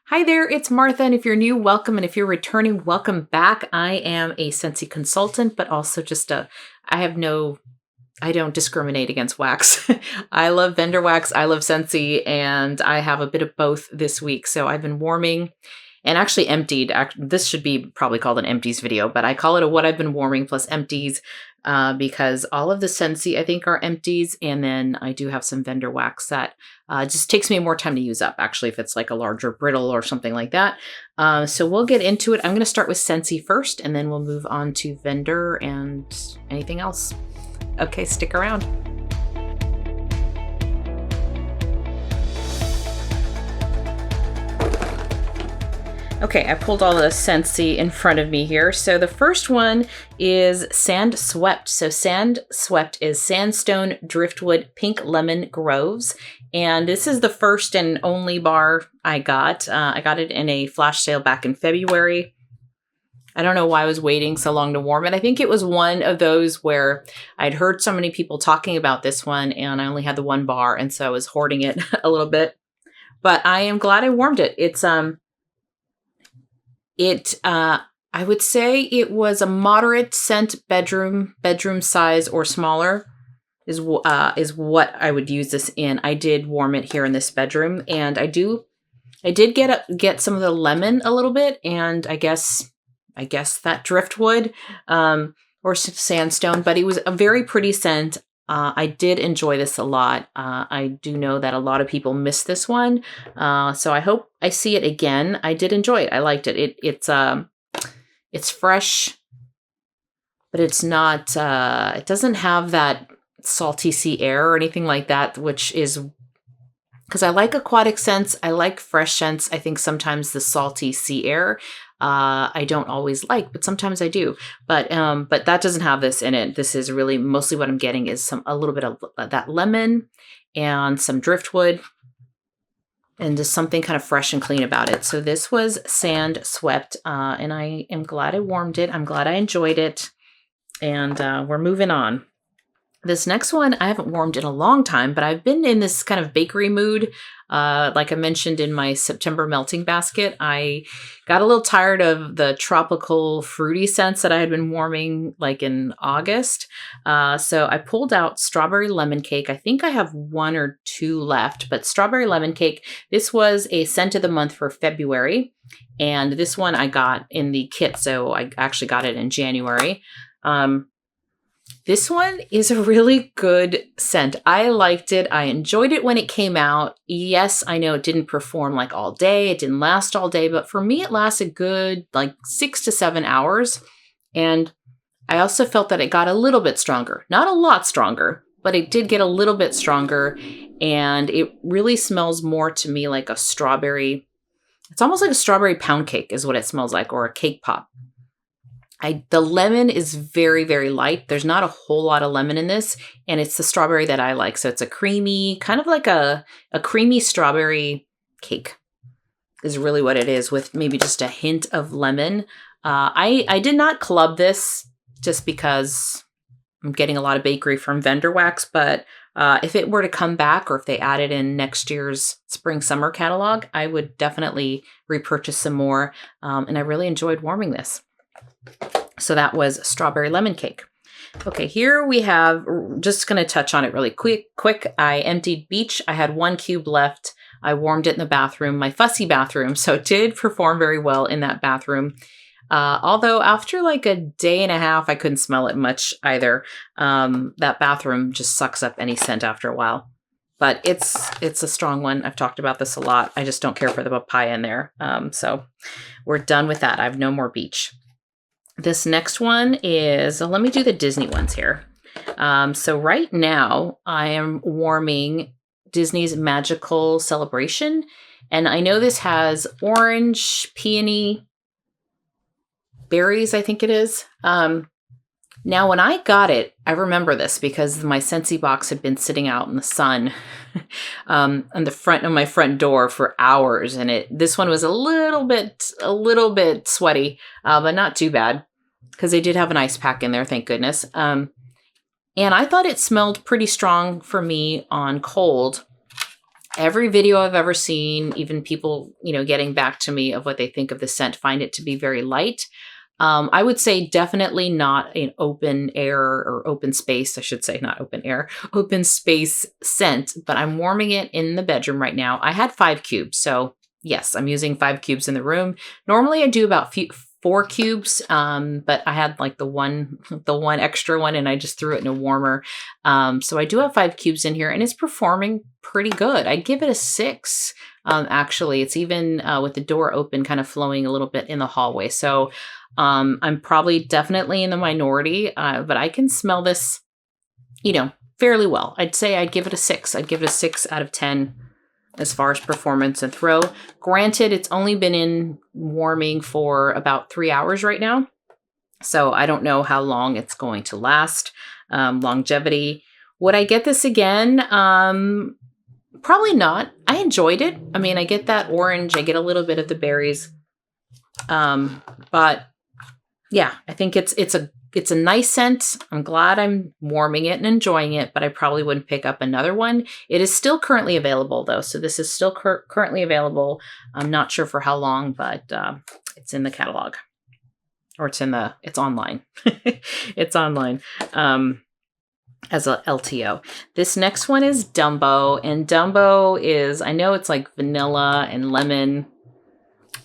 Hi there, it's Martha, and if you're new, welcome, and if you're returning, welcome back. I am a Scentsy consultant, but also I don't discriminate against wax. I love vendor wax, I love Scentsy, and I have a bit of both this week. So I've been warming and actually emptied. This should be probably called an empties video, but I call it a what I've been warming plus empties because all of the Scentsy I think are empties, and then I do have some vendor wax that just takes me more time to use up, actually, if it's like a larger brittle or something like that. So we'll get into it. I'm going to start with Scentsy first, and then we'll move on to vendor and anything else. Okay, stick around. Okay, I pulled all the Scentsy in front of me here. So the first one is Sandswept. So Sandswept is Sandstone Driftwood Pink Lemon Groves. And this is the first and only bar I got. I got it in a flash sale back in February. I don't know why I was waiting so long to warm it. I think it was one of those where I'd heard so many people talking about this one and I only had the one bar, and so I was hoarding it a little bit. But I am glad I warmed it. I would say it was a moderate scent bedroom size or smaller is what I would use this in. I did warm it here in this bedroom, and I did get some of the lemon a little bit, and I guess that driftwood or sandstone, but it was a very pretty scent. I did enjoy this a lot. I do know that a lot of people miss this one. So I hope I see it again. I did enjoy it. I liked it. It's fresh, but it's not, it doesn't have that salty sea air or anything like that, which is, because I like aquatic scents. I like fresh scents. I think sometimes the salty sea air, I don't always like, but sometimes I do. But that doesn't have this in it. This is really mostly what I'm getting is a little bit of that lemon and some driftwood and just something kind of fresh and clean about it. So this was Sandswept, and I am glad I warmed it. I'm glad I enjoyed it, and we're moving on. This next one I haven't warmed in a long time, but I've been in this kind of bakery mood. Like I mentioned in my September melting basket, I got a little tired of the tropical fruity scents that I had been warming like in August. So I pulled out strawberry lemon cake. I think I have one or two left, but strawberry lemon cake, this was a scent of the month for February. And this one I got in the kit. So I actually got it in January. This one is a really good scent. I liked it. I enjoyed it when it came out. Yes, I know it didn't perform like all day. It didn't last all day, but for me, it lasted good like 6 to 7 hours. And I also felt that it got a little bit stronger. Not a lot stronger, but it did get a little bit stronger. And it really smells more to me like a strawberry. It's almost like a strawberry pound cake is what it smells like, or a cake pop. The lemon is very, very light. There's not a whole lot of lemon in this, and it's the strawberry that I like. So it's a creamy, kind of like a creamy strawberry cake is really what it is, with maybe just a hint of lemon. I did not club this just because I'm getting a lot of bakery from vendor wax, but if it were to come back, or if they added in next year's spring-summer catalog, I would definitely repurchase some more, and I really enjoyed warming this. So that was strawberry lemon cake. Okay, here we have, just going to touch on it really quick. I emptied Beach. I had 1 cube left. I warmed it in the bathroom, my fussy bathroom. So it did perform very well in that bathroom. Although after like a day and a half, I couldn't smell it much either. That bathroom just sucks up any scent after a while. But it's a strong one. I've talked about this a lot. I just don't care for the papaya in there. So we're done with that. I have no more Beach. This next one is, let me do the Disney ones here. So right now I am warming Disney's Magical Celebration. And I know this has orange, peony, berries, I think it is. Now, when I got it, I remember this because my Scentsy box had been sitting out in the sun on the front of my front door for hours, and this one was a little bit sweaty, but not too bad because they did have an ice pack in there, thank goodness. And I thought it smelled pretty strong for me on cold. Every video I've ever seen, even people, getting back to me of what they think of the scent, find it to be very light. I would say definitely not an open air or open space, I should say, not open air, open space scent, but I'm warming it in the bedroom right now. I had 5 cubes, so yes, I'm using 5 cubes in the room. Normally I do about 4 cubes, but I had like the one extra one and I just threw it in a warmer. So I do have 5 cubes in here and it's performing pretty good. I'd give it a 6. Actually, it's even with the door open, kind of flowing a little bit in the hallway. So I'm probably definitely in the minority, but I can smell this, fairly well. I'd say I'd give it a 6. I'd give it a 6 out of 10 as far as performance and throw. Granted, it's only been in warming for about 3 hours right now. So I don't know how long it's going to last. Longevity. Would I get this again? Probably not. I enjoyed it. I mean, I get that orange. I get a little bit of the berries. But yeah, I think it's a nice scent. I'm glad I'm warming it and enjoying it, but I probably wouldn't pick up another one. It is still currently available though. So this is still currently available. I'm not sure for how long, but it's in the catalog, or it's online. It's online. As a LTO. This next one is Dumbo, and Dumbo is, I know it's like vanilla and lemon.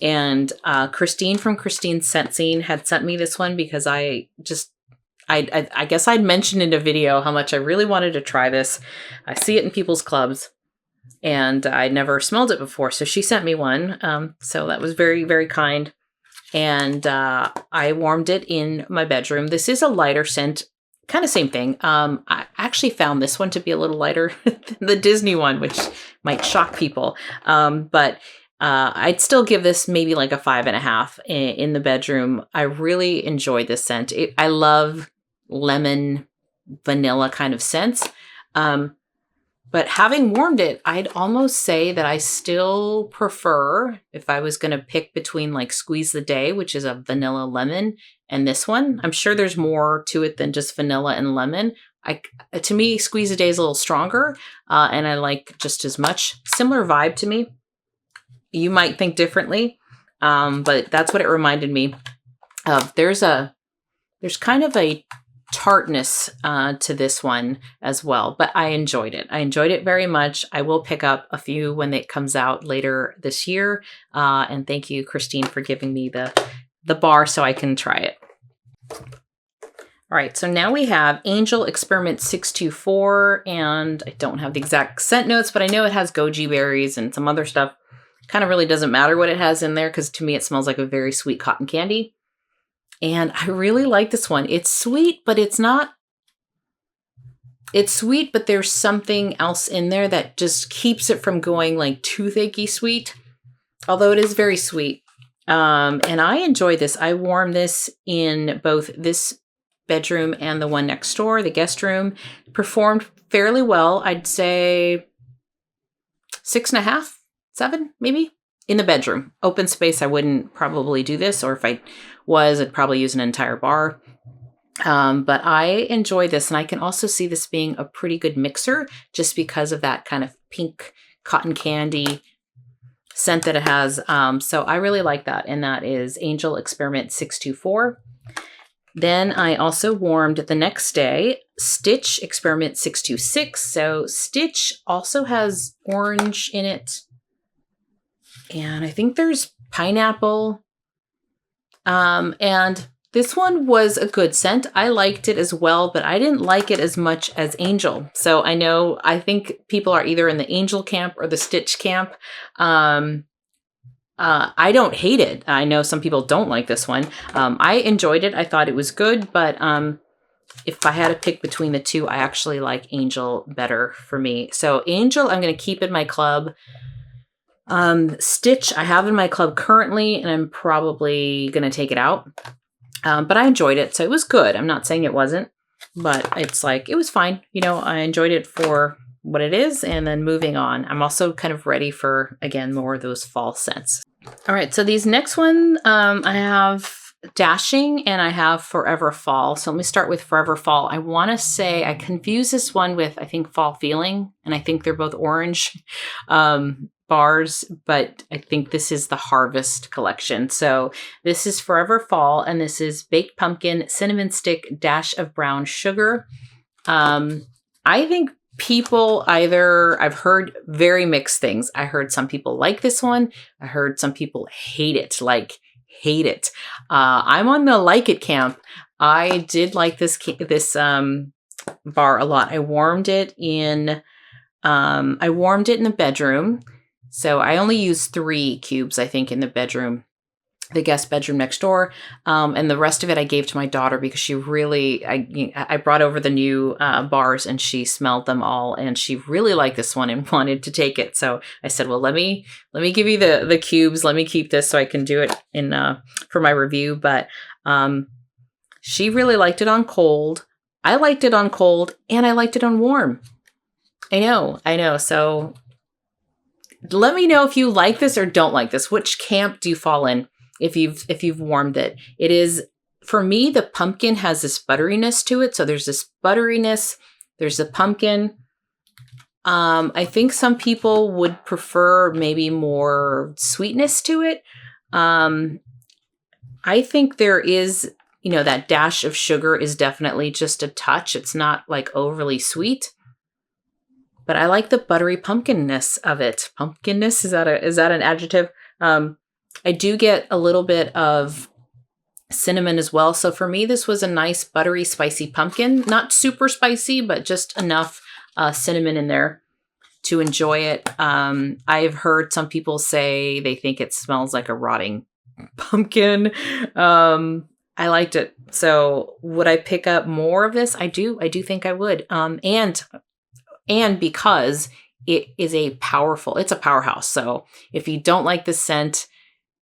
And Christine from Christine's Scentsy had sent me this one because I guess I'd mentioned in a video how much I really wanted to try this. I see it in people's clubs and I never smelled it before. So she sent me one. So that was very, very kind. And I warmed it in my bedroom. This is a lighter scent, kind of same thing. I actually found this one to be a little lighter than the Disney one, which might shock people. But I'd still give this maybe like a 5.5 in the bedroom. I really enjoyed this scent. I love lemon, vanilla kind of scents. But having warmed it, I'd almost say that I still prefer, if I was going to pick between like Squeeze the Day, which is a vanilla lemon, and this one. I'm sure there's more to it than just vanilla and lemon. To me, Squeeze the Day is a little stronger, and I like just as much. Similar vibe to me. You might think differently, but that's what it reminded me of. There's kind of a tartness to this one as well, but I enjoyed it. I enjoyed it very much. I will pick up a few when it comes out later this year. And thank you, Christine, for giving me the bar so I can try it. All right, so now we have Angel Experiment 624, and I don't have the exact scent notes, but I know it has goji berries and some other stuff. Kind of really doesn't matter what it has in there because to me it smells like a very sweet cotton candy. And I really like this one. It's sweet, but it's not. It's sweet, but there's something else in there that just keeps it from going like toothache sweet. Although it is very sweet. And I enjoy this. I warm this in both this bedroom and the one next door, the guest room. Performed fairly well. I'd say 6.5. 7, maybe, in the bedroom. Open space, I wouldn't probably do this, or if I was, I'd probably use an entire bar. But I enjoy this, and I can also see this being a pretty good mixer just because of that kind of pink cotton candy scent that it has. So I really like that, and that is Angel Experiment 624. Then I also warmed the next day Stitch Experiment 626. So Stitch also has orange in it. And I think there's pineapple. And this one was a good scent. I liked it as well, but I didn't like it as much as Angel. So I think people are either in the Angel camp or the Stitch camp. I don't hate it. I know some people don't like this one. I enjoyed it. I thought it was good, but if I had to pick between the two, I actually like Angel better for me. So Angel, I'm going to keep in my club. Stitch, I have in my club currently, and I'm probably going to take it out. But I enjoyed it, so it was good. I'm not saying it wasn't, but it's like, it was fine. I enjoyed it for what it is, and then moving on. I'm also kind of ready for, again, more of those fall scents. All right, so these next one, I have Dashing and I have Forever Fall. So let me start with Forever Fall. I want to say I confuse this one with, I think, Fall Feeling, and I think they're both orange bars, but I think this is the Harvest collection. So this is Forever Fall, and this is baked pumpkin, cinnamon stick, dash of brown sugar. I think people I've heard very mixed things. I heard some people like this one. I heard some people hate it, hate it. I'm on the like it camp. I did like this bar a lot. I warmed it in the bedroom. So I only used 3 cubes, I think, in the bedroom, the guest bedroom next door. And the rest of it I gave to my daughter because she really, I brought over the new bars and she smelled them all and she really liked this one and wanted to take it. So I said, well, let me give you the cubes. Let me keep this so I can do it for my review. But she really liked it on cold. I liked it on cold and I liked it on warm. I know. So let me know if you like this or don't like this. Which camp do you fall in if you've warmed it? It is, for me, the pumpkin has this butteriness to it. So there's this butteriness. There's the pumpkin. I think some people would prefer maybe more sweetness to it. I think there is, that dash of sugar is definitely just a touch. It's not like overly sweet. But I like the buttery pumpkinness of it. Pumpkinness, is that an adjective? I do get a little bit of cinnamon as well. So for me, this was a nice buttery, spicy pumpkin. Not super spicy, but just enough cinnamon in there to enjoy it. I've heard some people say they think it smells like a rotting pumpkin. I liked it. So would I pick up more of this? I do think I would. And because it's a powerhouse. So if you don't like the scent,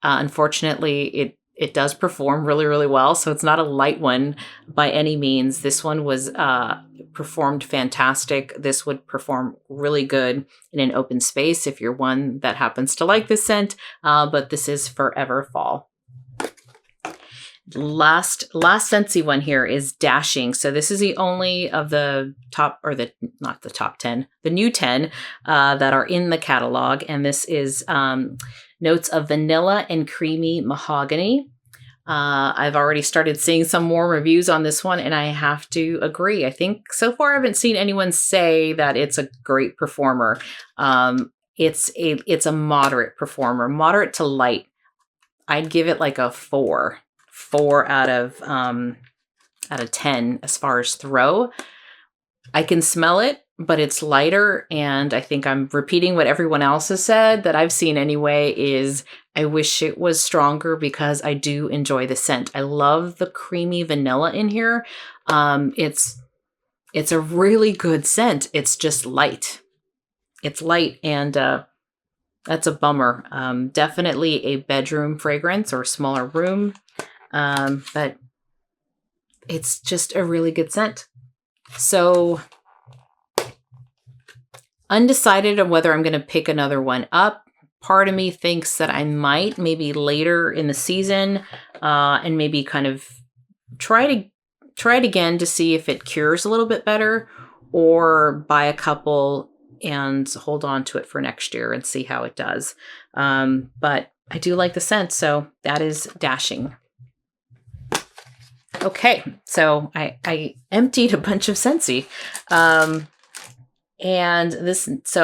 unfortunately, it does perform really, really well. So it's not a light one by any means. This one was performed fantastic. This would perform really good in an open space if you're one that happens to like this scent. But this is Forever Fall. Last Scentsy one here is Dashing. So this is the only of the top, or not the top 10, the new 10 that are in the catalog. And this is notes of vanilla and creamy mahogany. I've already started seeing some more reviews on this one, and I have to agree. I think so far I haven't seen anyone say that it's a great performer. It's a moderate performer, moderate to light. I'd give it like a 4 out of 10 as far as throw. I can smell it, but it's lighter, and I think I'm repeating what everyone else has said that I've seen anyway, is I wish it was stronger because I do enjoy the scent. I love the creamy vanilla in here. It's a really good scent. It's just light. It's light, and that's a bummer. Definitely a bedroom fragrance or a smaller room. But it's just a really good scent. So undecided on whether I'm going to pick another one up. Part of me thinks that I might maybe later in the season, and maybe kind of try it again to see if it cures a little bit better, or buy a couple and hold on to it for next year and see how it does. But I do like the scent. So that is Dashing. Okay, so I emptied a bunch of Scentsy. So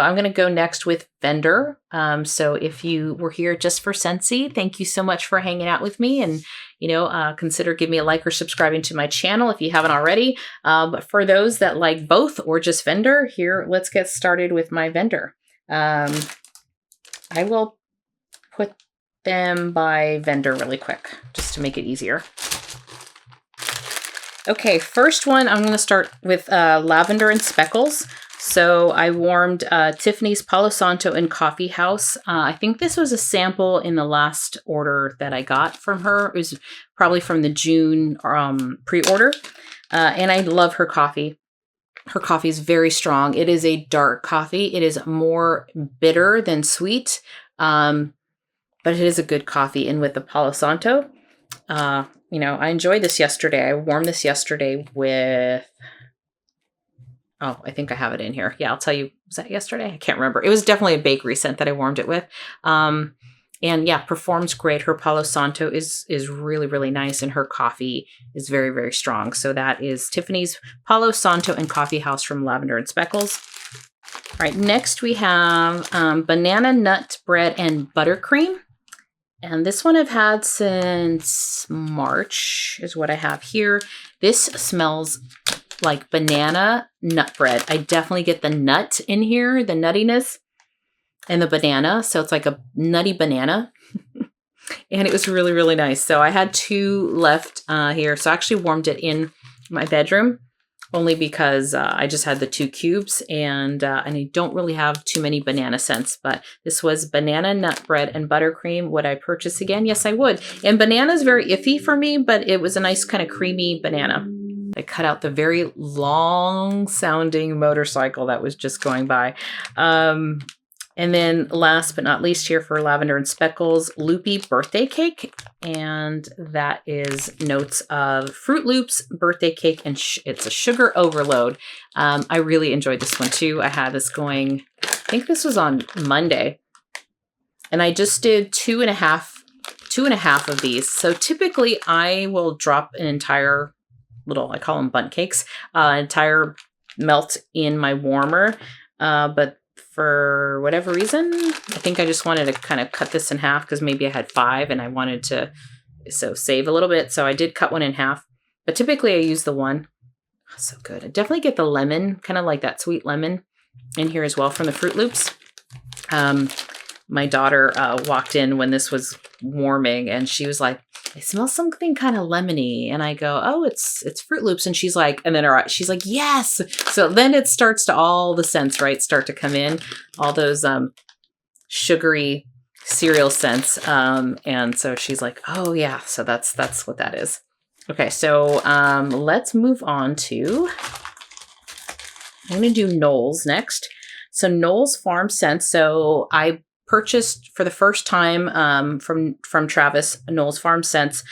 I'm going to go next with Vendor. So if you were here just for Scentsy, thank you so much for hanging out with me, and consider giving me a like or subscribing to my channel if you haven't already. But for those that like both or just Vendor, here, let's get started with my Vendor. I will put them by Vendor really quick just to make it easier. Okay, first one, I'm going to start with Lavender and Speckles. So I warmed Tiffany's Palo Santo and Coffee House. I think this was a sample in the last order that I got from her. It was probably from the June pre-order. And I love her coffee. Her coffee is very strong. It is a dark coffee. It is more bitter than sweet. But it is a good coffee. And with the Palo Santo, you know, I enjoyed this yesterday. I warmed this yesterday with, oh, I think I have it in here. Yeah, I'll tell you. Was that yesterday? I can't remember. It was definitely a bakery scent that I warmed it with. And yeah, performs great. Her Palo Santo is really, really nice, and her coffee is very, very strong. So that is Tiffany's Palo Santo and Coffee House from Lavender and Speckles. All right, next we have banana nut bread and buttercream. And this one I've had since March is what I have here. This smells like banana nut bread. I definitely get the nut in here, the nuttiness. And the banana, so it's like a nutty banana. And it was really, really nice. So I had 2 left here. So I actually warmed it in my bedroom only because I just had the 2 cubes and I don't really have too many banana scents. But this was banana nut bread and buttercream. Would I purchase again? Yes, I would. And banana is very iffy for me, but it was a nice kind of creamy banana. I cut out the very long sounding motorcycle that was just going by. And then last but not least here for Lavender and Speckles, Loopy birthday cake. And that is notes of Fruit Loops birthday cake. And it's a sugar overload. I really enjoyed this one too. I had this going, I think this was on Monday. And I just did two and a half of these. So typically I will drop an entire little, I call them bundt cakes, entire melt in my warmer. But for whatever reason, I think I just wanted to kind of cut this in half because maybe I had 5 and I wanted to save a little bit. So I did cut one in half, but typically I use the one. Oh, so good. I definitely get the lemon, kind of like that sweet lemon in here as well from the Fruit Loops. My daughter walked in when this was warming and she was like, I smell something kind of lemony. And I go, oh, it's Fruit Loops. And she's like, and then she's like, yes. So then it starts to, all the scents, right, start to come in, all those sugary cereal scents. And so she's like, oh yeah. So that's what that is. Okay. So let's move on to, I'm going to do Knowles next. So Knowles Farm Scents. So I purchased for the first time from Travis Knowles Farm Scents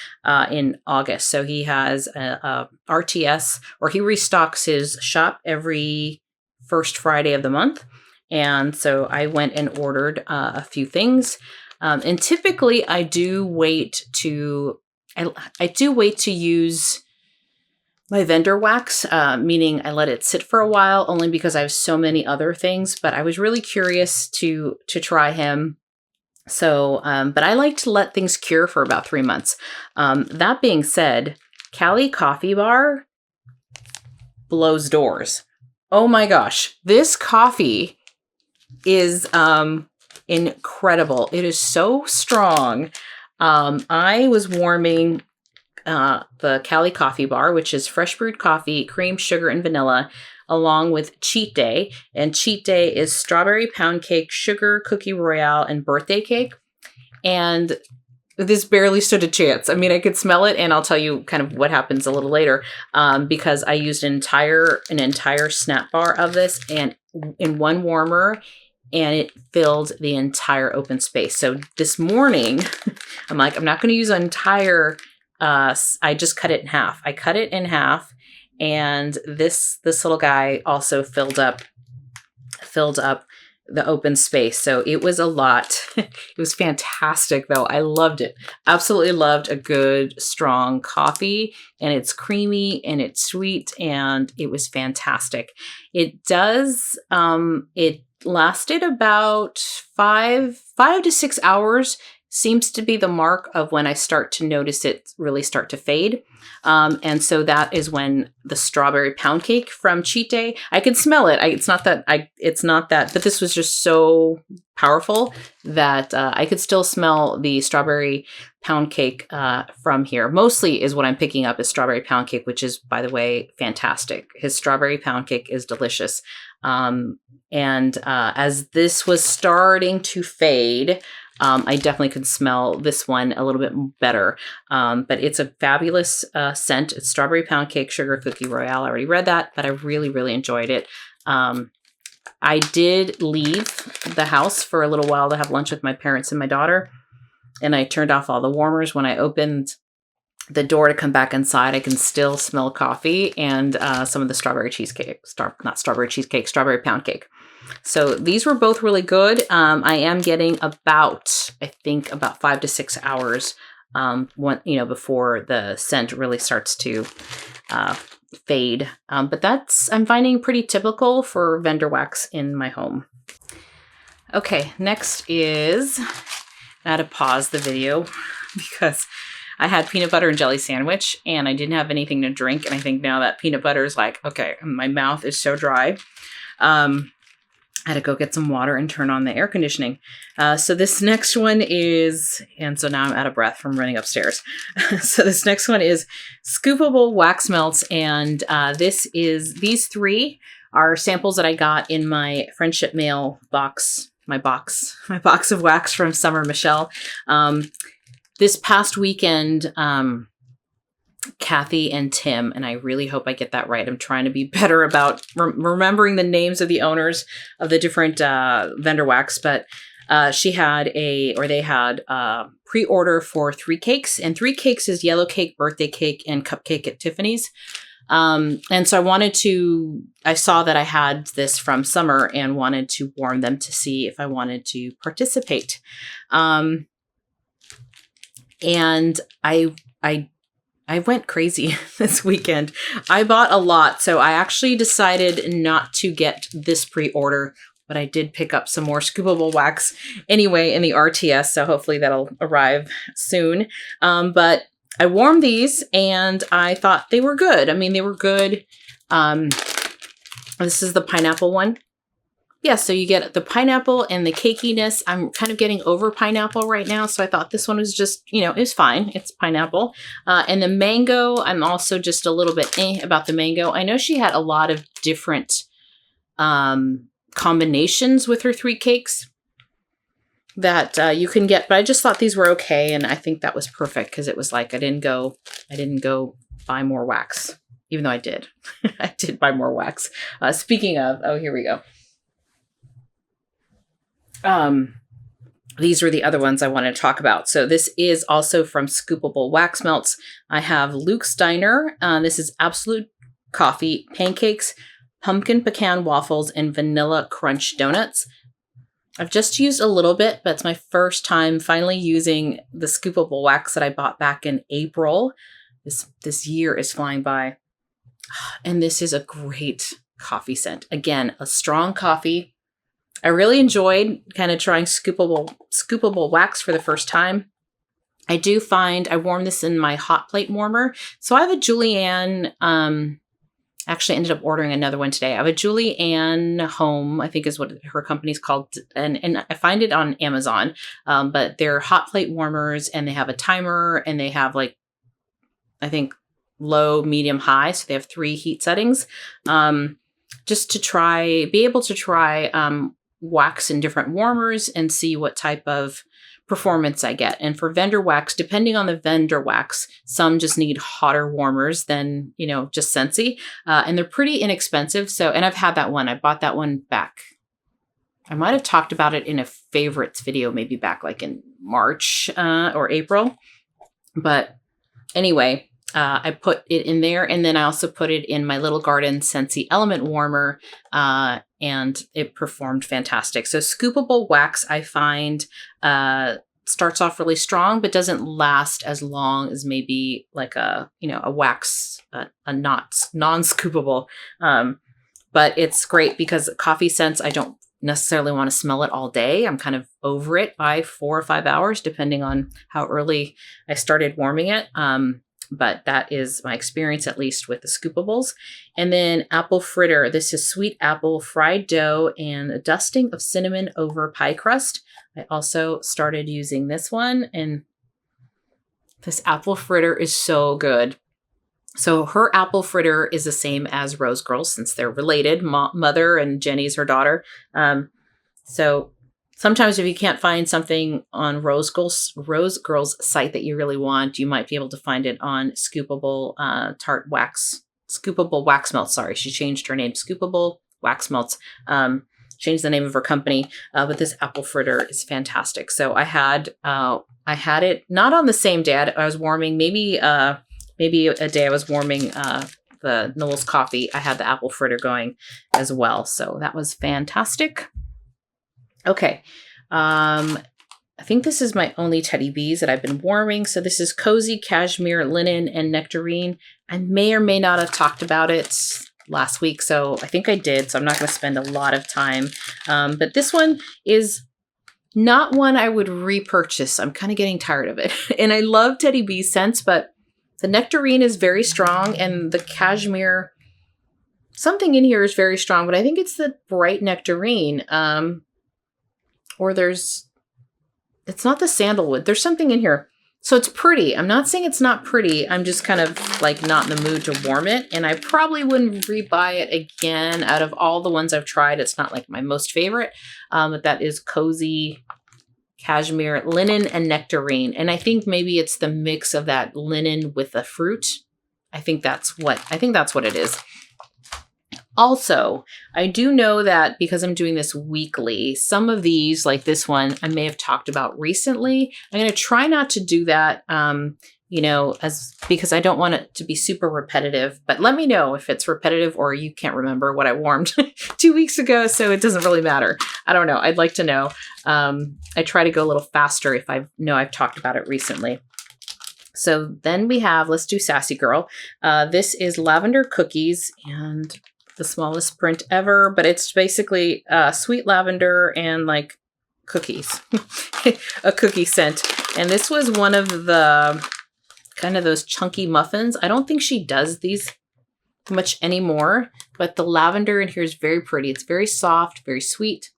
in August. So he has a RTS, or he restocks his shop every first Friday of the month. And so I went and ordered a few things. And typically I do wait to use my vendor wax, meaning I let it sit for a while only because I have so many other things, but I was really curious to try him. So, but I like to let things cure for about 3 months. That being said, Cali Coffee Bar blows doors. Oh my gosh. This coffee is incredible. It is so strong. I was warming the Cali Coffee Bar, which is fresh brewed coffee, cream, sugar, and vanilla, along with Cheat Day. And Cheat Day is strawberry pound cake, sugar, cookie royale, and birthday cake. And this barely stood a chance. I mean, I could smell it, and I'll tell you kind of what happens a little later, because I used an entire snap bar of this and in one warmer, and it filled the entire open space. So this morning, I'm like, I'm not going to use an entire. I just cut it in half. I cut it in half, and this little guy also filled up the open space. So it was a lot. It was fantastic though. I loved it. Absolutely loved a good, strong coffee, and it's creamy and it's sweet, and it was fantastic. It lasted about 5 to 6 hours. Seems to be the mark of when I start to notice it really start to fade. And so that is when the strawberry pound cake from Cheat Day, I can smell it. It's not that, but this was just so powerful that I could still smell the strawberry pound cake from here. Mostly is what I'm picking up is strawberry pound cake, which is, by the way, fantastic. His strawberry pound cake is delicious. And as this was starting to fade, I definitely could smell this one a little bit better. But it's a fabulous scent. It's strawberry pound cake, sugar cookie royale. I already read that, but I really, really enjoyed it. I did leave the house for a little while to have lunch with my parents and my daughter, and I turned off all the warmers when I opened door to come back inside, I can still smell coffee and some of the strawberry pound cake. So these were both really good. I am getting about 5 to 6 hours before the scent really starts to fade. But I'm finding pretty typical for vendor wax in my home. Okay, next is, I had to pause the video because I had peanut butter and jelly sandwich and I didn't have anything to drink. And I think now that peanut butter is like, okay, my mouth is so dry. I had to go get some water and turn on the air conditioning. So this next one is, and so now I'm out of breath from running upstairs. So this next one is Scoopable Wax Melts. And these three are samples that I got in my friendship mail box, my box of wax from Summer Michelle. This past weekend, Kathy and Tim, and I really hope I get that right. I'm trying to be better about remembering the names of the owners of the different vendor wax, but they had pre-order for 3 cakes, and 3 cakes is yellow cake, birthday cake, and cupcake at Tiffany's. And so I saw that I had this from Summer and wanted to warn them to see if I wanted to participate. And I went crazy this weekend. I bought a lot, so I actually decided not to get this pre-order, but I did pick up some more Scoopable wax anyway in the RTS, so hopefully that'll arrive soon. But I warmed these, and I thought they were good. I mean, they were good. This is the pineapple one. Yeah, so you get the pineapple and the cakiness. I'm kind of getting over pineapple right now, so I thought this one was just, it was fine. It's pineapple. And the mango, I'm also just a little bit about the mango. I know she had a lot of different combinations with her 3 cakes that you can get, but I just thought these were okay, and I think that was perfect because it was like I didn't go buy more wax, even though I did. I did buy more wax. Speaking of, here we go. These were the other ones I wanted to talk about. So this is also from Scoopable Wax Melts. I have Luke's Diner. This is Absolute Coffee, Pancakes, Pumpkin Pecan Waffles, and Vanilla Crunch Donuts. I've just used a little bit, but it's my first time finally using the Scoopable wax that I bought back in April. This year is flying by. And this is a great coffee scent. Again, a strong coffee. I really enjoyed kind of trying scoopable wax for the first time. I do find I warm this in my hot plate warmer. So I have a Julianne, actually ended up ordering another one today. I have a Julianne Home, I think is what her company's called. And I find it on Amazon, but they're hot plate warmers and they have a timer and they have I think low, medium, high. So they have 3 heat settings, just to be able to try, wax in different warmers and see what type of performance I get. And for vendor wax, depending on the vendor wax, some just need hotter warmers than, just Scentsy. And they're pretty inexpensive. And I've had that one. I bought that one back. I might have talked about it in a favorites video, maybe back in March or April. But anyway, I put it in there, and then I also put it in my Little Garden Scentsy Element Warmer, and it performed fantastic. So Scoopable wax, I find, starts off really strong, but doesn't last as long as maybe a wax, a non-scoopable. But it's great because coffee scents, I don't necessarily want to smell it all day. I'm kind of over it by 4 or 5 hours, depending on how early I started warming it. But that is my experience, at least with the Scoopables. And then apple fritter. This is sweet apple fried dough and a dusting of cinnamon over pie crust. I also started using this one, and this apple fritter is so good. So her apple fritter is the same as Rose Girl's, since they're related. Mother and Jenny's her daughter. So sometimes if you can't find something on Rose Girl's site that you really want, you might be able to find it on Scoopable Wax Melts. Sorry, she changed her name. Scoopable Wax Melts. changed the name of her company, but this apple fritter is fantastic. So I had it not on the same day. I was warming maybe a day I was warming the Knowles coffee. I had the apple fritter going as well. So that was fantastic. Okay. I think this is my only Teddy Bees that I've been warming. So this is Cozy, Cashmere, Linen, and Nectarine. I may or may not have talked about it last week. So I think I did. So I'm not going to spend a lot of time. But this one is not one I would repurchase. I'm kind of getting tired of it. And I love Teddy Bee scents, but the Nectarine is very strong and the Cashmere, something in here is very strong, but I think it's the bright Nectarine. It's not the sandalwood. There's something in here. So it's pretty. I'm not saying it's not pretty. I'm just kind of like not in the mood to warm it. And I probably wouldn't rebuy it again. Out of all the ones I've tried, it's not like my most favorite. But that is Cozy, Cashmere, Linen, and Nectarine. And I think maybe it's the mix of that linen with the fruit. I think that's what it is. Also, I do know that because I'm doing this weekly, some of these, like this one, I may have talked about recently. I'm going to try not to do that, because I don't want it to be super repetitive. But let me know if it's repetitive or you can't remember what I warmed 2 weeks ago, so it doesn't really matter. I don't know. I'd like to know. I try to go a little faster if I know I've talked about it recently. So then we have, let's do Sassy Girl. This is Lavender Cookies, and the smallest print ever, but it's basically sweet lavender and like cookies, a cookie scent. And this was one of the kind of those chunky muffins. I don't think she does these much anymore, but the lavender in here is very pretty. It's very soft, very sweet,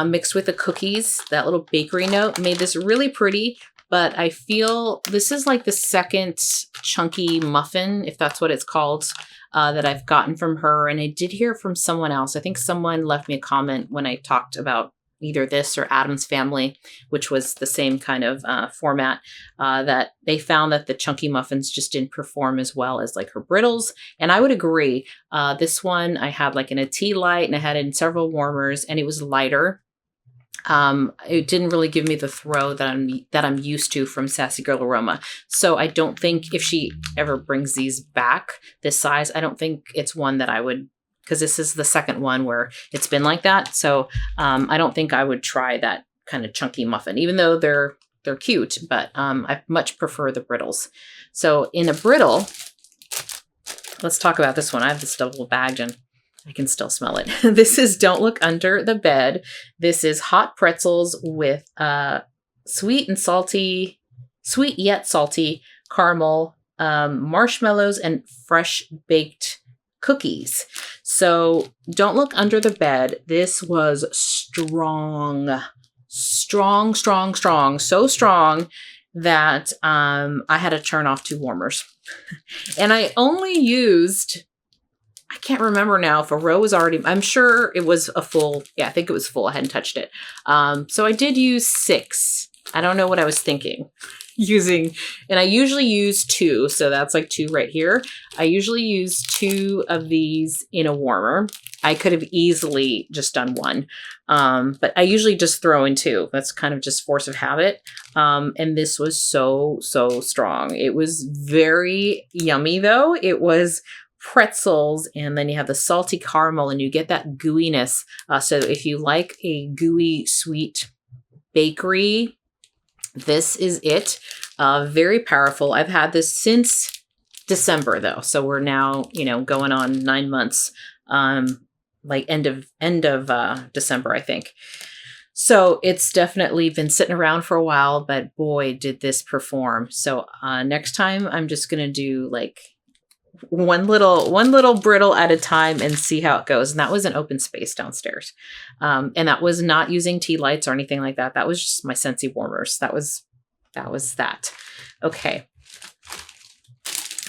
mixed with the cookies. That little bakery note made this really pretty, but I feel this is like the second chunky muffin, if that's what it's called, that I've gotten from her. And I did hear from someone else. I think someone left me a comment when I talked about either this or Adam's Family, which was the same kind of format, that they found that the chunky muffins just didn't perform as well as like her brittles. And I would agree. This one I had like in a tea light and I had it in several warmers and it was lighter. It didn't really give me the throw that I'm used to from Sassy Girl Aroma. So I don't think if she ever brings these back this size, I don't think it's one that I would, because this is the second one where it's been like that. So I don't think I would try that kind of chunky muffin, even though they're cute, but I much prefer the brittles. So in a brittle, let's talk about this one. I have this double bagged and I can still smell it. This is Don't Look Under the Bed. This is hot pretzels with sweet yet salty caramel, marshmallows, and fresh baked cookies. So Don't Look Under the Bed. This was strong. So strong that I had to turn off 2 warmers. And I only used, I can't remember now if a row was already, I'm sure it was a full, I think it was full. I hadn't touched it. So I did use 6. I don't know what I was thinking using, and I usually use 2. So that's like 2 right here. I usually use 2 of these in a warmer. I could have easily just done 1. But I usually just throw in 2. That's kind of just force of habit. And this was so strong. It was very yummy though. It was pretzels, and then you have the salty caramel, and you get that gooiness. So if you like a gooey, sweet bakery, this is it. Very powerful. I've had this since December though, so we're now going on 9 months. Like end of December, I think. So it's definitely been sitting around for a while, but boy, did this perform. So next time I'm just gonna do like one little brittle at a time and see how it goes. And that was an open space downstairs. And that was not using tea lights or anything like that. That was just my Scentsy warmers. That was that. Okay.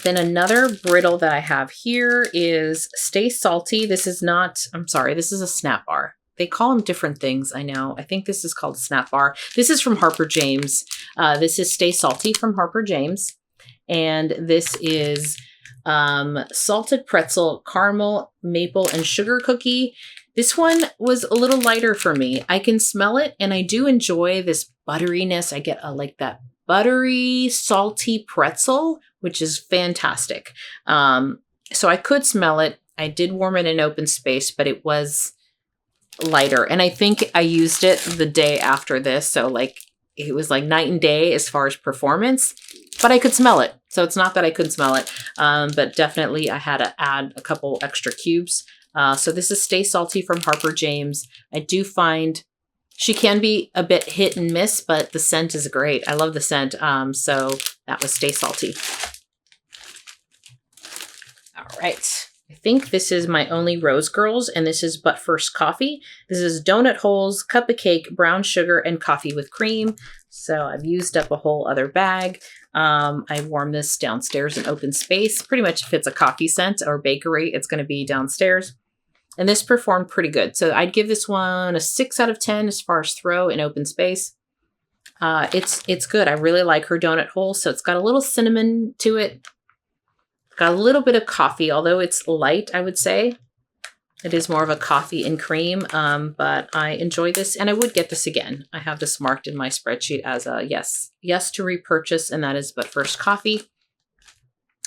Then another brittle that I have here is Stay Salty. This is this is a snap bar. They call them different things, I know. I think this is called a snap bar. This is from Harper James. This is Stay Salty from Harper James. And this is salted pretzel, caramel, maple, and sugar cookie. This one was a little lighter for me. I can smell it, and I do enjoy this butteriness. I get like that buttery, salty pretzel, which is fantastic. So I could smell it. I did warm it in open space, but it was lighter. And I think I used it the day after this. So like it was like night and day as far as performance, but I could smell it. So it's not that I couldn't smell it, but definitely I had to add a couple extra cubes. So this is Stay Salty from Harper James. I do find she can be a bit hit and miss, but the scent is great. I love the scent. So that was Stay Salty. All right. I think this is my only Rose Girls, and this is But First Coffee. This is donut holes, cup of cake, brown sugar, and coffee with cream. So I've used up a whole other bag. I warm this downstairs in open space. Pretty much if it's a coffee scent or bakery, it's going to be downstairs. And this performed pretty good. So I'd give this one a 6 out of 10 as far as throw in open space. It's good. I really like her donut hole. So it's got a little cinnamon to it. Got a little bit of coffee, although it's light, I would say. It is more of a coffee and cream, but I enjoy this, and I would get this again. I have this marked in my spreadsheet as a yes to repurchase, and that is But First Coffee.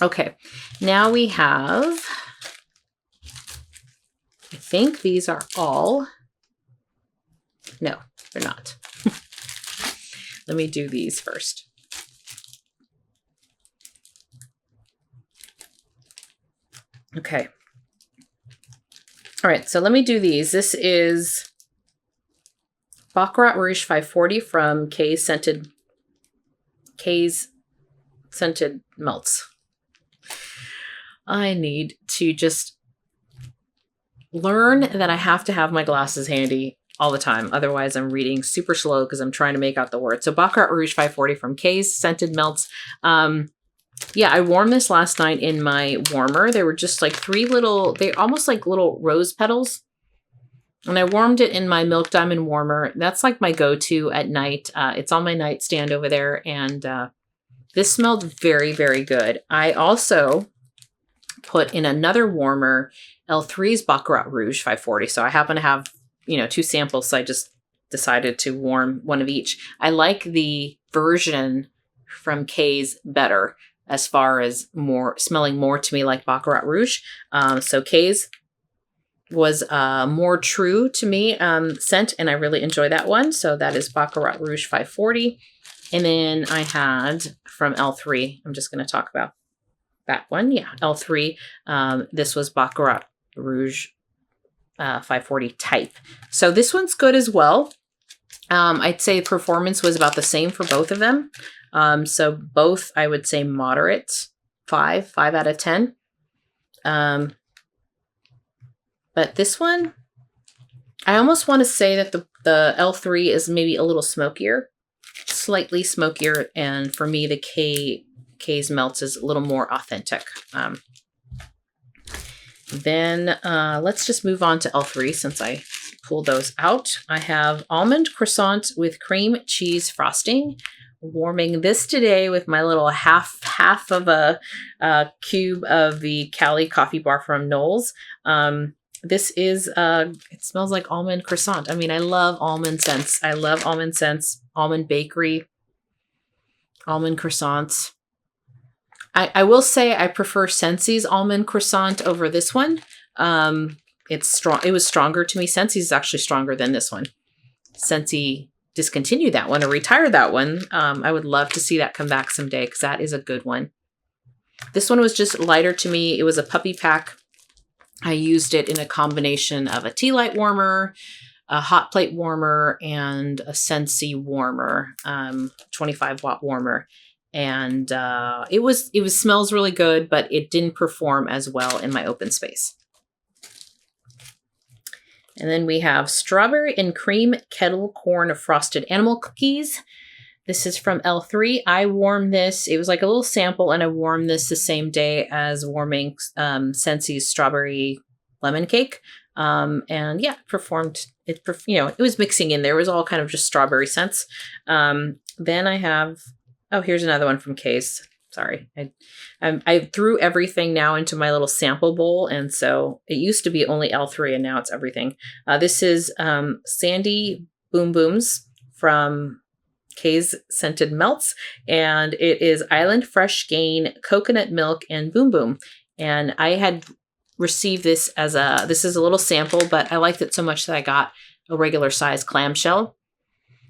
Okay, now we have, I think these are all, no, they're not. Let me do these first. Okay. All right, so let me do these. This is Baccarat Rouge 540 from Kay's Scented Melts. I need to just learn that I have to have my glasses handy all the time. Otherwise, I'm reading super slow because I'm trying to make out the words. So Baccarat Rouge 540 from Kay's Scented Melts. Yeah, I warmed this last night in my warmer. They were just like they're almost like little rose petals. And I warmed it in my Milk Diamond warmer. That's like my go-to at night. It's on my nightstand over there. And this smelled very, very good. I also put in another warmer, L3's Baccarat Rouge 540. So I happen to have, 2 samples. So I just decided to warm one of each. I like the version from Kay's better, as far as smelling more to me like Baccarat Rouge. So Kay's was more true to me scent, and I really enjoy that one. So that is Baccarat Rouge 540. And then I had from L3, I'm just going to talk about that one. Yeah, L3. This was Baccarat Rouge 540 type. So this one's good as well. I'd say performance was about the same for both of them. So both, I would say moderate, 5 out of 10. But this one, I almost want to say that the L3 is maybe a little smokier, slightly smokier. And for me, the Kay's Melts is a little more authentic. Then let's just move on to L3 since I pulled those out. I have Almond Croissant with cream cheese frosting. Warming this today with my little half of a cube of the Cali coffee bar from Knowles. This is, it smells like almond croissant. I mean, I love almond scents. I love almond scents, almond bakery, almond croissants. I will say I prefer Scentsy's almond croissant over this one. It's strong. It was stronger to me. Scentsy is actually stronger than this one. Scentsy discontinue that one or retire that one. I would love to see that come back someday because that is a good one. This one was just lighter to me. It was a puppy pack. I used it in a combination of a tea light warmer, a hot plate warmer, and a Scentsy warmer, 25 watt warmer. And it smells really good, but it didn't perform as well in my open space. And then we have Strawberry and Cream Kettle Corn Frosted Animal Cookies. This is from L3. I warmed this. It was like a little sample, and I warmed this the same day as warming Scentsy's Strawberry Lemon Cake. And yeah, it was mixing in there. It was all kind of just strawberry scents. Then I have, here's another one from Kay's. Sorry. I threw everything now into my little sample bowl. And so it used to be only L3 and now it's everything. This is Sandy Boom Booms from Kay's Scented Melts. And it is Island Fresh Gain, Coconut Milk, and Boom Boom. And I had received this this is a little sample, but I liked it so much that I got a regular size clamshell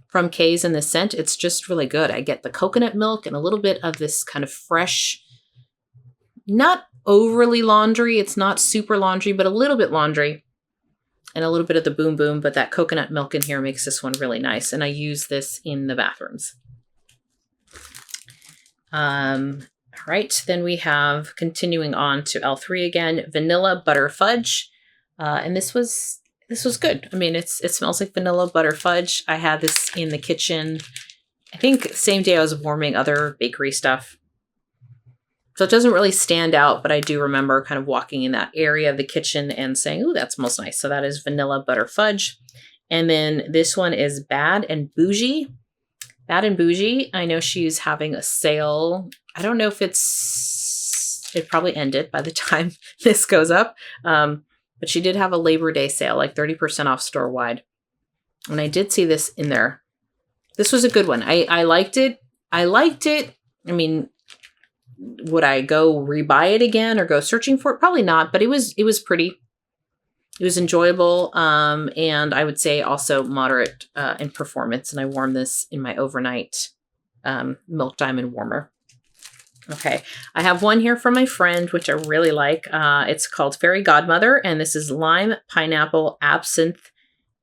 from Kay's in this scent. It's just really good. I get the coconut milk and a little bit of this kind of fresh, not overly laundry. It's not super laundry, but a little bit laundry and a little bit of the Boom Boom. But that coconut milk in here makes this one really nice. And I use this in the bathrooms. All right. Then we have, continuing on to L3 again, Vanilla Butter Fudge. And this was good. I mean, it smells like vanilla butter fudge. I had this in the kitchen, I think same day I was warming other bakery stuff. So it doesn't really stand out, but I do remember kind of walking in that area of the kitchen and saying, "Ooh, that smells nice." So that is vanilla butter fudge. And then this one is Bad and Bougie. Bad and Bougie. I know she's having a sale. I don't know if it probably ended by the time this goes up. But she did have a Labor Day sale, like 30% off store-wide. And I did see this in there. This was a good one. I liked it. I mean, would I go rebuy it again or go searching for it? Probably not, but it was pretty. It was enjoyable. And I would say also moderate in performance. And I warmed this in my overnight Milk Diamond warmer. Okay, I have one here from my friend, which I really like. It's called Fairy Godmother, and this is lime, pineapple, absinthe,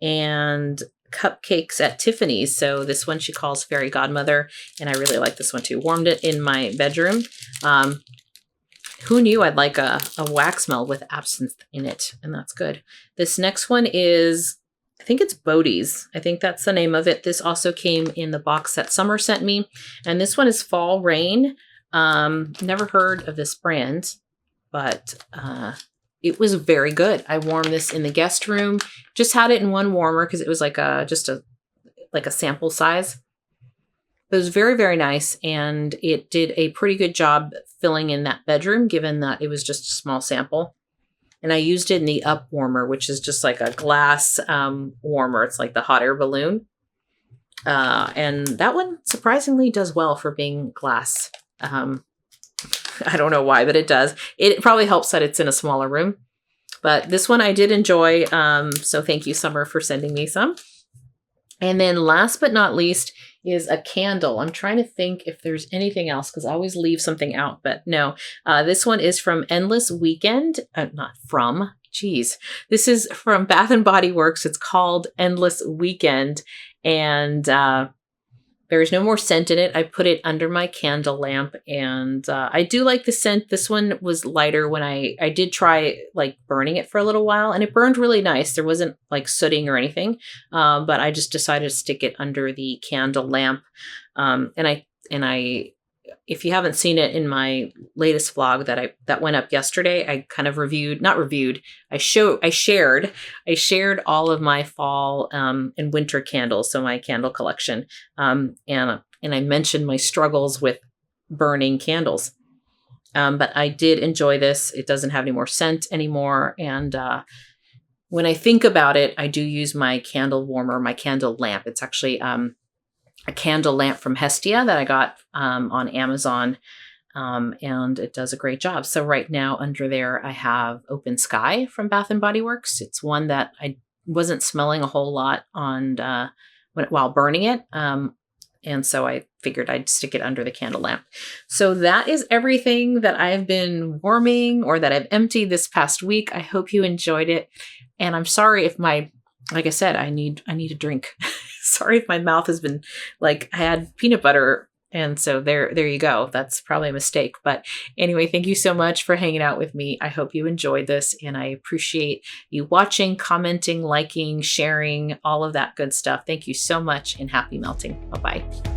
and cupcakes at Tiffany's. So this one she calls Fairy Godmother, and I really like this one too. Warmed it in my bedroom. Who knew I'd like a wax melt with absinthe in it, and that's good. This next one is, I think it's Bodie's. I think that's the name of it. This also came in the box that Summer sent me, and this one is Fall Rain. Never heard of this brand, but it was very good. I warmed this in the guest room. Just had it in one warmer because it was like just a sample size. It was very, very nice, and it did a pretty good job filling in that bedroom, given that it was just a small sample. And I used it in the up warmer, which is just like a glass warmer. It's like the hot air balloon. And that one surprisingly does well for being glass. I don't know why, but it does. It probably helps that it's in a smaller room. But this one I did enjoy. So thank you, Summer, for sending me some. And then last but not least is a candle. I'm trying to think if there's anything else because I always leave something out, but no. This one is from Endless Weekend. This is from Bath and Body Works. It's called Endless Weekend. And there's no more scent in it. I put it under my candle lamp, and I do like the scent. This one was lighter when I did try like burning it for a little while, and it burned really nice. There wasn't like sooting or anything, but I just decided to stick it under the candle lamp. And I, if you haven't seen it in my latest vlog that went up yesterday, I kind of I shared all of my fall and winter candles, so my candle collection. And I mentioned my struggles with burning candles. But I did enjoy this. It doesn't have any more scent anymore. And when I think about it, I do use my candle warmer, my candle lamp. It's actually a candle lamp from Hestia that I got on Amazon, and it does a great job. So right now under there, I have Open Sky from Bath and Body Works. It's one that I wasn't smelling a whole lot on while burning it, and so I figured I'd stick it under the candle lamp. So that is everything that I've been warming or that I've emptied this past week. I hope you enjoyed it, and I'm sorry if like I said, I need a drink. Sorry if my mouth has been I had peanut butter, and so there you go. That's probably a mistake. But anyway, thank you so much for hanging out with me. I hope you enjoyed this, and I appreciate you watching, commenting, liking, sharing, all of that good stuff. Thank you so much, and happy melting. Bye-bye.